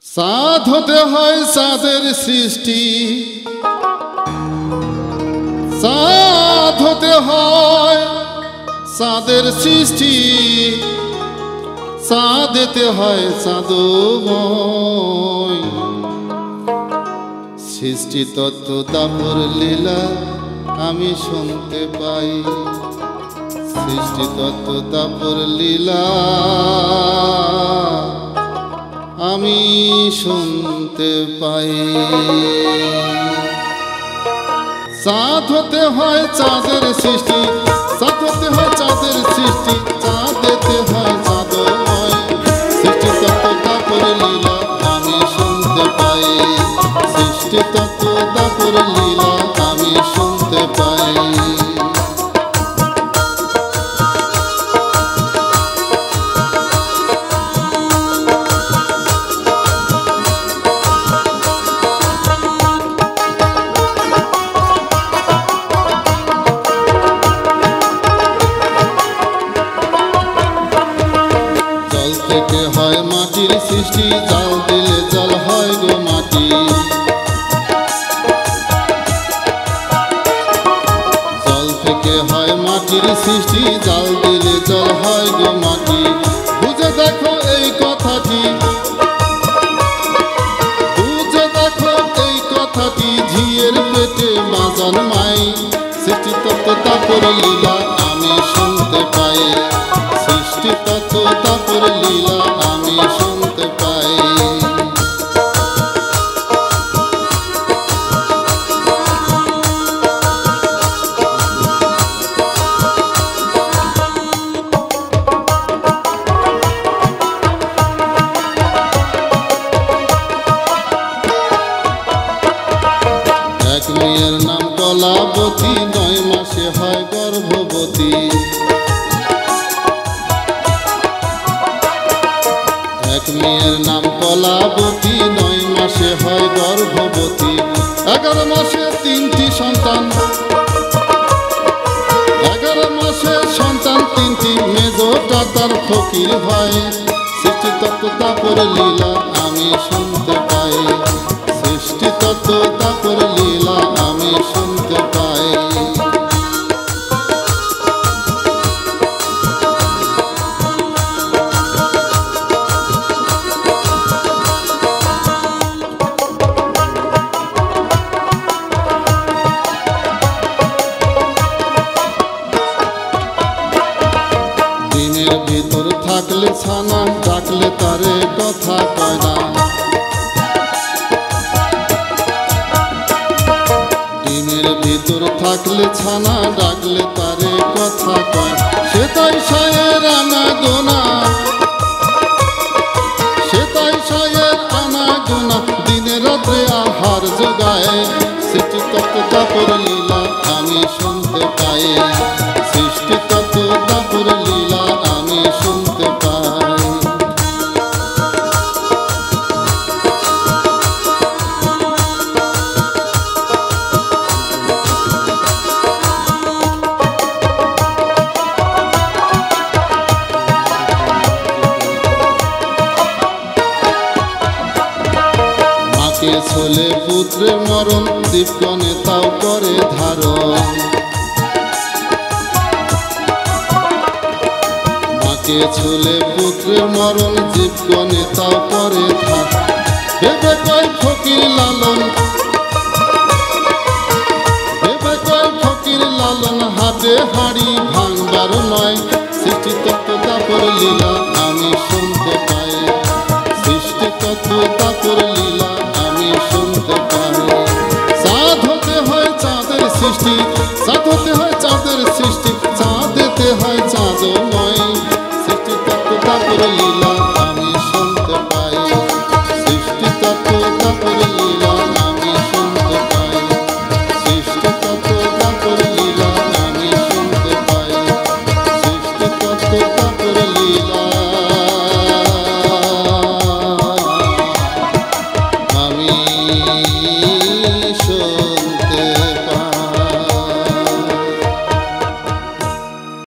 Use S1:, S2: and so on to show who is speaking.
S1: চাঁদ হতে হয় চাঁদের সৃষ্টি, চাঁদ হতে হয় চাঁদের সৃষ্টি, চাঁদেতে হয় চাঁদময়। সৃষ্টি তত্ত্ব দাপর লীলা আমি শুনতে পাই, সৃষ্টি তত্ত্ব দাপর লীলা আমি শুনতে পাই। চাঁদ হতে হয় চাঁদের সৃষ্টি, চাঁদ হতে হয় চাঁদের সৃষ্টি, চাঁদেতে হয় চাঁদময়। সৃষ্টি তত্ত্ব দাপর লীলা আমি শুনতে পাই, সৃষ্টি তত্ত্ব দাপর লীলা আমি শুনতে পাই। থেকে হয় মাটির সৃষ্টি, জাল দিলে জল হয় গো মাটি। জল থেকে হয় মাটির সৃষ্টি, জাল দিলে জল হয় গো মাটি। বুঝে দেখো এই কথাটি, বুঝে দেখো এই কথাটি, ঝিয়ের পেটে মা জন্মাই। সৃষ্টি তত্ত্ব দাপর লীলা আমি শুনতে পাই, সৃষ্টি তত্ত্ব দাপর লীলা আমি শুনতে পাই। এক মেয়ের নাম কলাবতী, 9 মাসে হয় গর্ভবতী। এক মেয়ের নাম কলাবতী, 9 মাসে হয় গর্ভবতী। 11 মাসে 3টি সন্তান, 11 মাসে সন্তান 3টি, মেজোটা তার ফকির হয়। সৃষ্টি তত্ত্ব দাপর লীলা আমি শুনতে পাই, সৃষ্টি তত্ত্ব দাপর লীলা আমি শুনতে পাই। দিনের ভিতর থাকলে ছানা, ডাকলে তারে কথা কয় না। দিনের ভিতর থাকলে ছানা, ডাকলে তারে কথা কয়। সে তাই সায়ের আনা গোনা, সে তাই সায়ের আনা গোনা, দিনে রাত্রে আহার যোগায়। সৃষ্টি তত্ত্ব দাপর লীলা আমি শুনতে পাই, সৃষ্টি তত্ত্ব দাপর লীলা আমি শুনতে পাই। মাকে ছোলে পুত্রের মরণ, দীপকণে তাও করে ধারণ। মাকে ছোলে পুত্রের মরণ, জীবকণে তাও করে ধারণ। ভেবে কয় ফকির লালন, ভেবে কয় ফকির লালন, হাতে হাড়ি ভাঙবার নয়। সৃষ্টি তত্ত্ব দাপর লীলা আমি শুনতে পাই, সৃষ্টি তত্ত্ব দাপর লীলা আমি শুনতে পাই। চাঁদ হতে হয় চাঁদের সৃষ্টি, চাঁদ হতে হয় চাঁদের সৃষ্টি, চাঁদেতে হয় চাঁদময়। সৃষ্টি তত্ত্ব দাপর লীলা